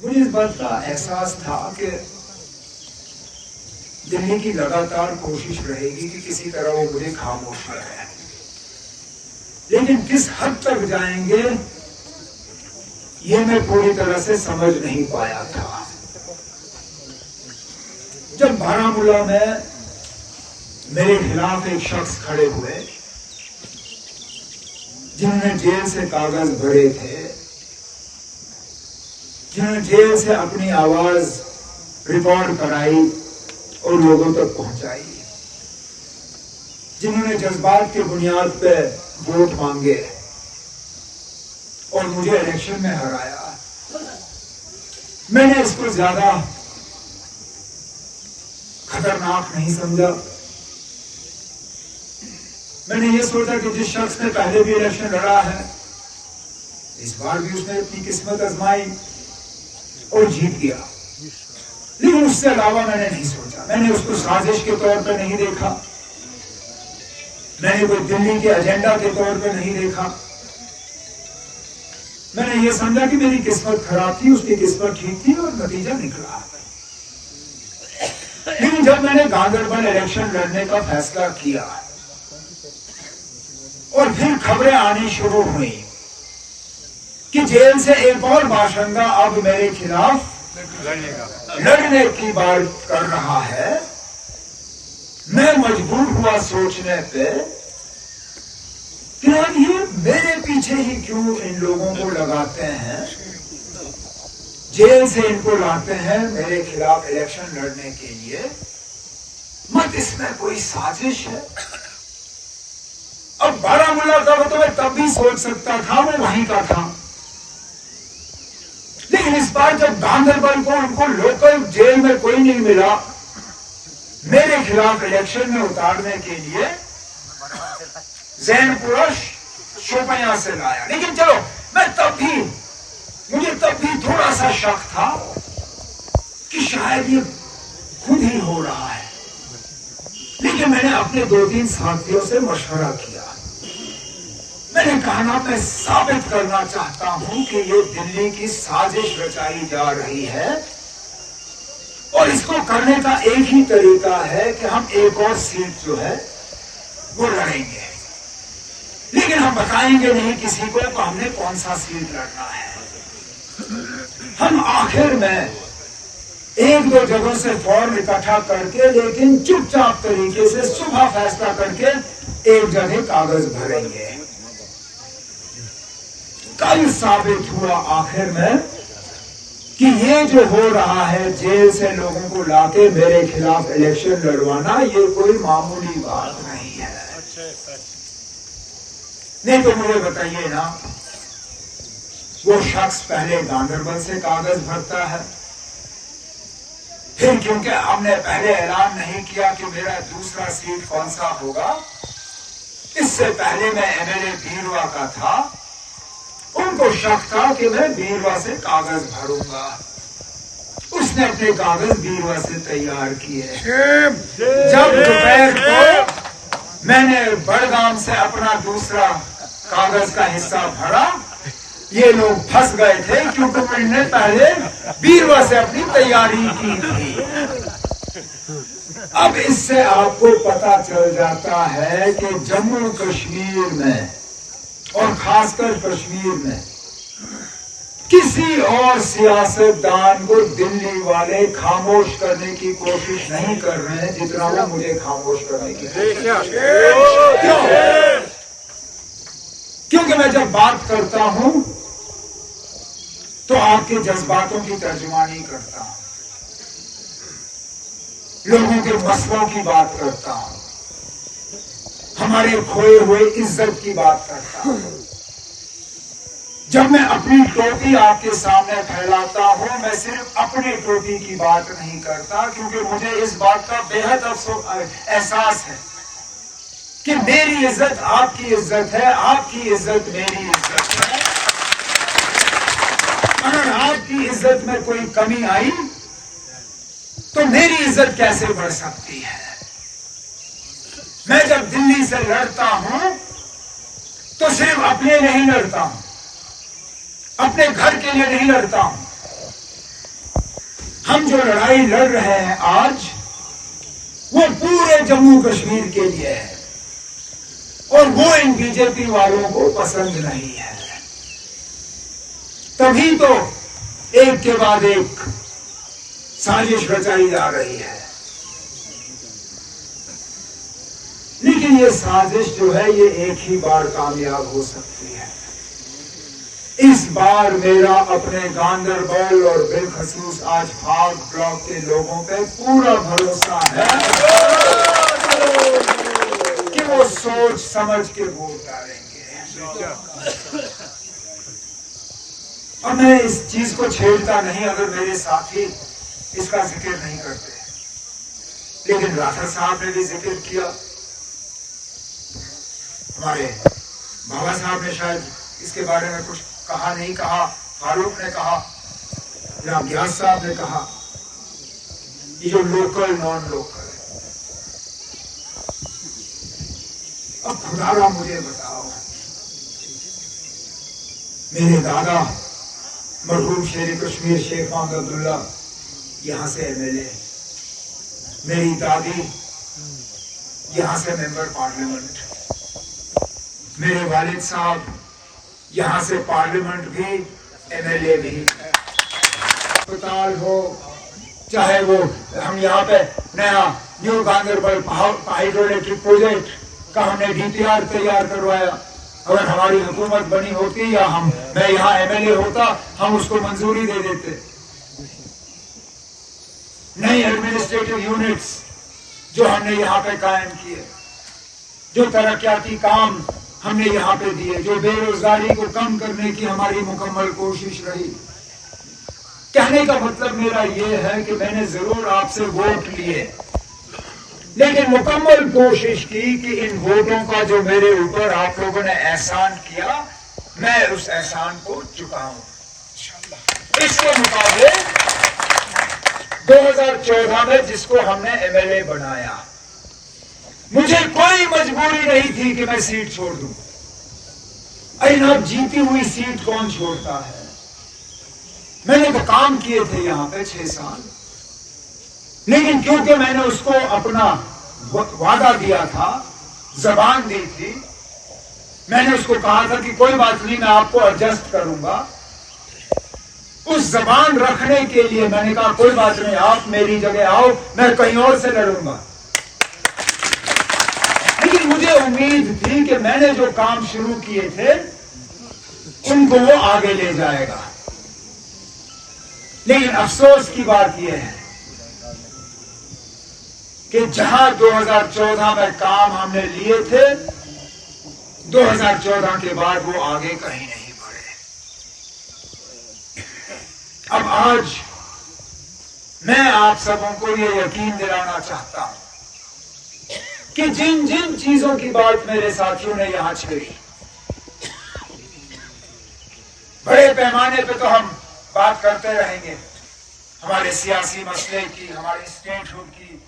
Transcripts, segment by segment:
मुझे इस बात का एहसास था कि दिल्ली की लगातार कोशिश रहेगी कि किसी तरह वो मुझे खामोश रखे, लेकिन किस हद तक जाएंगे ये मैं पूरी तरह से समझ नहीं पाया था। जब बारामूला में मेरे खिलाफ एक शख्स खड़े हुए जिन्होंने जेल से कागज भरे थे, जिन्होंने जेल से अपनी आवाज रिकॉर्ड कराई और लोगों तक पहुंचाई, जिन्होंने जज्बात की बुनियाद पे वोट मांगे और मुझे इलेक्शन में हराया, मैंने इसको ज्यादा खतरनाक नहीं समझा। मैंने ये सोचा कि जिस शख्स ने पहले भी इलेक्शन लड़ा है, इस बार भी उसने अपनी किस्मत आजमाई और जीत गया, लेकिन उससे अलावा मैंने नहीं सोचा। मैंने उसको साजिश के तौर पर नहीं देखा, मैंने कोई दिल्ली के एजेंडा के तौर पर नहीं देखा। मैंने ये समझा कि मेरी किस्मत खराब थी, उसकी किस्मत ठीक थी और नतीजा निकला। लेकिन जब मैंने गांधरबल इलेक्शन लड़ने का फैसला किया और फिर खबरें आनी शुरू हुई कि जेल से एक और बाशिंदा अब मेरे खिलाफ लड़ने की बात कर रहा है, मैं मजबूर हुआ सोचने पे कि यार ये मेरे पीछे ही क्यों इन लोगों को लगाते हैं, जेल से इनको लाते हैं मेरे खिलाफ इलेक्शन लड़ने के लिए, मत इसमें कोई साजिश है। अब बारामूला का वो तो मैं तब भी सोच सकता था, वो वहीं का था, लेकिन इस बार जब गांधरबल को उनको लोकल जेल में कोई नहीं मिला मेरे खिलाफ इलेक्शन में उतारने के लिए, जैनपुरा शोपियां से लाया। लेकिन चलो, मुझे तब भी थोड़ा सा शक था कि शायद ये खुद ही हो रहा है, लेकिन मैंने अपने 2-3 साथियों से मशवरा किया। मैंने कहा ना, मैं साबित करना चाहता हूं कि ये दिल्ली की साजिश रचाई जा रही है और इसको करने का एक ही तरीका है कि हम एक और सीट जो है वो लड़ेंगे, लेकिन हम बताएंगे नहीं किसी को कि हमने कौन सा सीट लड़ना है। हम आखिर में 1-2 जगहों से फॉर्म इकट्ठा करके, लेकिन चुपचाप तरीके से सुबह फैसला करके एक जगह कागज भरेंगे। कल साबित हुआ आखिर में कि ये जो हो रहा है, जेल से लोगों को लाके मेरे खिलाफ इलेक्शन लड़वाना, ये कोई मामूली बात नहीं है। नहीं तो मुझे बताइए ना, वो शख्स पहले गांधरबल से कागज भरता है, फिर क्योंकि हमने पहले ऐलान नहीं किया कि मेरा दूसरा सीट कौन सा होगा, इससे पहले मैं एमएलए बीरवा का था, उनको शक था कि मैं बीरवा से कागज भरूंगा। उसने अपने कागज बीरवा से तैयार किए। जब दोपहर को मैंने बड़गाम से अपना दूसरा कागज का हिस्सा भरा, ये लोग फंस गए थे क्योंकि मैंने पहले बीरवा से अपनी तैयारी की थी। अब इससे आपको पता चल जाता है कि जम्मू कश्मीर में और खासकर कश्मीर में किसी और सियासतदान को दिल्ली वाले खामोश करने की कोशिश नहीं कर रहे हैं जितना वो मुझे खामोश करने की कोशिश। क्यों? क्योंकि मैं जब बात करता हूं तो आपके जज्बातों की तर्जुमानी करता हूं, लोगों के मसलों की बात करता हूं, हमारे खोए हुए इज्जत की बात करता हूं। जब मैं अपनी टोपी आपके सामने फैलाता हूं, मैं सिर्फ अपनी टोपी की बात नहीं करता, क्योंकि मुझे इस बात का बेहद एहसास है कि मेरी इज्जत आपकी इज्जत है, आपकी इज्जत मेरी इज्जत है। अगर आपकी इज्जत में कोई कमी आई तो मेरी इज्जत कैसे बढ़ सकती है? मैं जब दिल्ली से लड़ता हूं तो सिर्फ अपने नहीं लड़ता हूं, अपने घर के लिए नहीं लड़ता हूं, हम जो लड़ाई लड़ रहे हैं आज, वो पूरे जम्मू कश्मीर के लिए है और वो इन बीजेपी वालों को पसंद नहीं है। तभी तो एक के बाद एक साजिश रचाई जा रही है। लेकिन ये साजिश जो है ये एक ही बार कामयाब हो सकती है। इस बार मेरा अपने गांदरबल और बिलखसूस आज भाग ब्लॉक के लोगों पे पूरा भरोसा है कि वो सोच समझ के वोट डालेंगे। और मैं इस चीज को छेड़ता नहीं अगर मेरे साथी इसका जिक्र नहीं करते, लेकिन राठौर साहब ने भी जिक्र किया, हमारे बाबा साहब ने शायद इसके बारे में कुछ कहा नहीं कहा, फारूक ने कहा या ग्यास साहब ने कहा, ये जो लोकल नॉन लोकल है। अब खुदारा मुझे बताओ, मेरे दादा मरहूम शेर कश्मीर शेख मोहम्मद अब्दुल्ला यहां से एमएलए, मेरी दादी यहां से मेंबर पार्लियामेंट, मेरे वालिद साहब यहां से पार्लियामेंट भी, एमएलए भी। अस्पताल हो, चाहे वो हम यहाँ पे नया न्यू गांदरबल हाइड्रोइलेक्ट्रिक प्रोजेक्ट का हमने डीपीआर तैयार करवाया, अगर हमारी हुकूमत बनी होती या मैं यहाँ एमएलए होता, हम उसको मंजूरी दे देते। नई एडमिनिस्ट्रेटिव यूनिट्स जो हमने यहाँ पे कायम किए, जो तरक्याती काम हमने यहाँ पे दिए, जो बेरोजगारी को कम करने की हमारी मुकम्मल कोशिश रही। कहने का मतलब मेरा ये है कि मैंने जरूर आपसे वोट लिए, लेकिन मुकम्मल कोशिश की कि इन वोटों का जो मेरे ऊपर आप लोगों ने एहसान किया, मैं उस एहसान को चुकाऊं। इसके मुकाबले 2014 में जिसको हमने एमएलए बनाया, मुझे कोई मजबूरी नहीं थी कि मैं सीट छोड़ दूं। अब जीती हुई सीट कौन छोड़ता है? मैंने तो काम किए थे यहां पे 6 साल, लेकिन क्योंकि मैंने उसको अपना वादा दिया था, जबान दी थी, मैंने उसको कहा था कि कोई बात नहीं, मैं आपको एडजस्ट करूंगा। उस जबान रखने के लिए मैंने कहा कोई बात नहीं, आप मेरी जगह आओ, मैं कहीं और से लड़ूंगा। लेकिन मुझे उम्मीद थी कि मैंने जो काम शुरू किए थे उनको वो आगे ले जाएगा। लेकिन अफसोस की बात यह है कि जहां 2014 में काम हमने लिए थे, 2014 के बाद वो आगे कहीं नहीं बढ़े। अब आज मैं आप सबों को ये यकीन दिलाना चाहता हूं कि जिन जिन चीजों की बात मेरे साथियों ने यहां छेड़ी, बड़े पैमाने पे तो हम बात करते रहेंगे हमारे सियासी मसले की, हमारी स्टेटहुड की,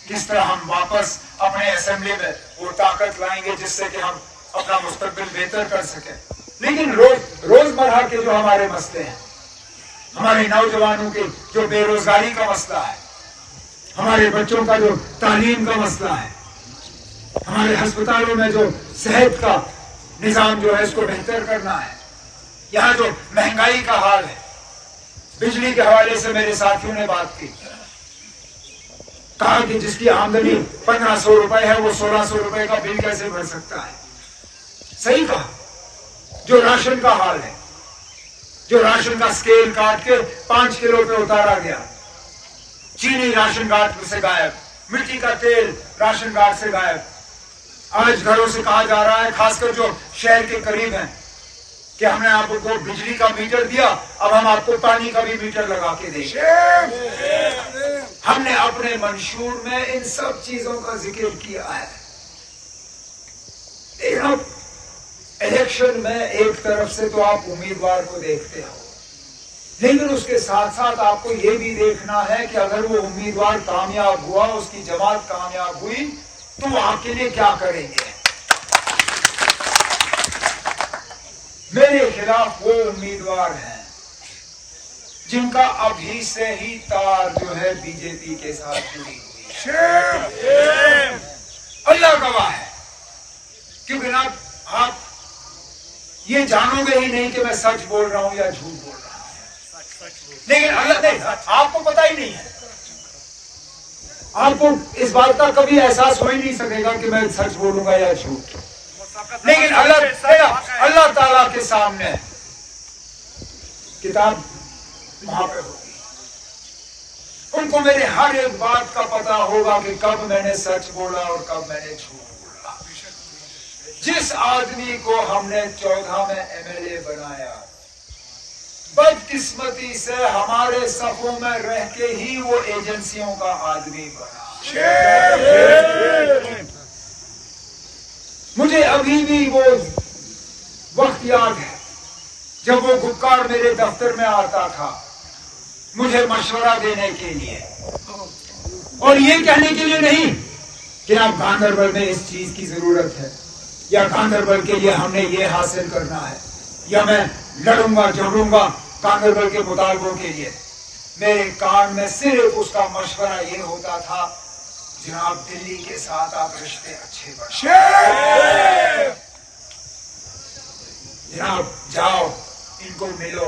किस तरह हम वापस अपने असेंबली में वो ताकत लाएंगे जिससे कि हम अपना मुस्तकबिल बेहतर कर सकें। लेकिन रोजमर्रा के जो हमारे मसले हैं, हमारे नौजवानों के जो बेरोजगारी का मसला है, हमारे बच्चों का जो तालीम का मसला है, हमारे अस्पतालों में जो सेहत का निजाम जो है इसको बेहतर करना है, यहाँ जो महंगाई का हाल है, बिजली के हवाले से मेरे साथियों ने बात की, कहा कि जिसकी आमदनी 1500 रुपए है वो 1600 रुपए का बिल कैसे भर सकता है। सही कहा। जो राशन का हाल है, जो राशन का स्केल काट के 5 किलो पे उतारा गया, चीनी राशन कार्ड से गायब, मिट्टी का तेल राशन कार्ड से गायब। आज घरों से कहा जा रहा है, खासकर जो शहर के करीब हैं, कि हमने आपको बिजली का मीटर दिया, अब हम आपको पानी का भी मीटर लगा के देंगे। हमने अपने मंशूर में इन सब चीजों का जिक्र किया है। अब इलेक्शन में एक तरफ से तो आप उम्मीदवार को देखते हो, लेकिन उसके साथ साथ आपको यह भी देखना है कि अगर वो उम्मीदवार कामयाब हुआ, उसकी जमात कामयाब हुई, तो वो आपके लिए क्या करेंगे। मेरे खिलाफ वो उम्मीदवार हैं जिनका अभी से ही तार जो है बीजेपी के साथ जुड़ी हुई है। अल्लाह गवाह है, क्योंकि ना आप ये जानोगे ही नहीं कि मैं सच बोल रहा हूं या झूठ बोल रहा हूं, लेकिन अल्लाह नहीं, आपको पता ही नहीं है, आपको इस बात का कभी एहसास हो ही नहीं सकेगा कि मैं सच बोलूंगा या झूठ, लेकिन अल्लाह ताला के सामने किताब वहां पे होगी, उनको मेरे हर एक बात का पता होगा कि कब मैंने सच बोला और कब मैंने झूठ बोला। जिस आदमी को हमने 14 में एमएलए बनाया, बदकिस्मती से हमारे सफों में रह के ही वो एजेंसियों का आदमी बना। मुझे अभी भी वो वक्त याद है जब वो गुप्कार मेरे दफ्तर में आता था मुझे मशवरा देने के लिए, और ये कहने के लिए नहीं कि आप गांधरबल में इस चीज की जरूरत है या गांधरबल के लिए हमने ये हासिल करना है या मैं लड़ूंगा झगड़ूंगा गांधरबल के मुतालबों के लिए। मेरे कान में सिर्फ उसका मशवरा ये होता था, जनाब दिल्ली के साथ आप रिश्ते अच्छे बनाओ, जनाब जाओ इनको मिलो,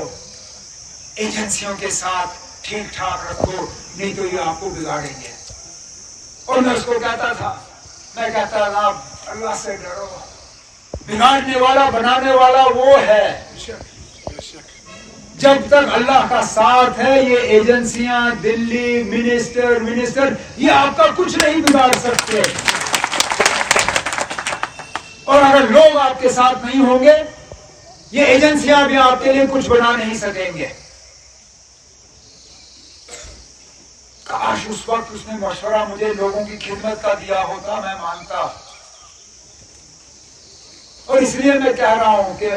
एजेंसियों के साथ ठीक ठाक रखो, नहीं तो ये आपको बिगाड़ेंगे। और मैं उसको कहता था, मैं कहता था अल्लाह से डरो, बिगाड़ने वाला बनाने वाला वो है। जब तक अल्लाह का साथ है ये एजेंसियां, दिल्ली, मिनिस्टर ये आपका कुछ नहीं बिगाड़ सकते, और अगर लोग आपके साथ नहीं होंगे ये एजेंसियां भी आपके लिए कुछ बना नहीं सकेंगे। काश उस वक्त उसने मशवरा मुझे लोगों की खिदमत का दिया होता, मैं मानता। और इसलिए मैं कह रहा हूं कि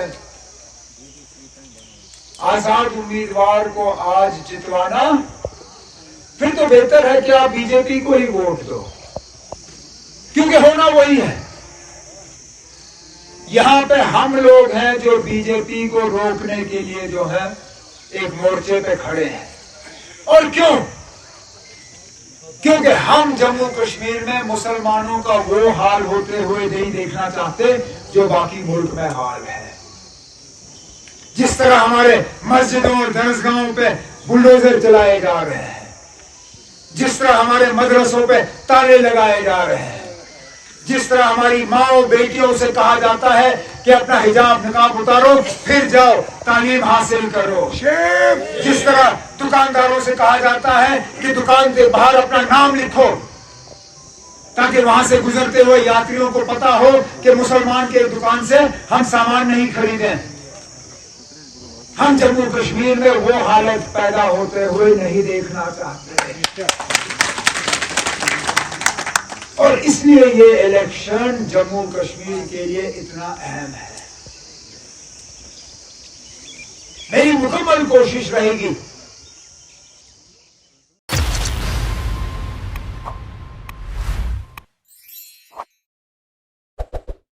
आजाद उम्मीदवार को आज जितवाना, फिर तो बेहतर है कि आप बीजेपी को ही वोट दो, क्योंकि होना वही है। यहां पे हम लोग हैं जो बीजेपी को रोकने के लिए जो है एक मोर्चे पे खड़े हैं। और क्यों? क्योंकि हम जम्मू कश्मीर में मुसलमानों का वो हाल होते हुए नहीं देखना चाहते जो बाकी मुल्क में हाल है। जिस तरह हमारे मस्जिदों और दरसगाहों पे बुलडोजर चलाए जा रहे हैं, जिस तरह हमारे मदरसों पे ताले लगाए जा रहे हैं, जिस तरह हमारी माओ बेटियों से कहा जाता है कि अपना हिजाब निकाब उतारो फिर जाओ तालीम हासिल करो, जिस तरह दुकानदारों से कहा जाता है कि दुकान के बाहर अपना नाम लिखो ताकि वहां से गुजरते हुए यात्रियों को पता हो कि मुसलमान के दुकान से हम सामान नहीं खरीदें, हम जम्मू कश्मीर में वो हालत पैदा होते हुए नहीं देखना चाहते। और इसलिए ये इलेक्शन जम्मू कश्मीर के लिए इतना अहम है। मेरी मुकम्मल कोशिश रहेगी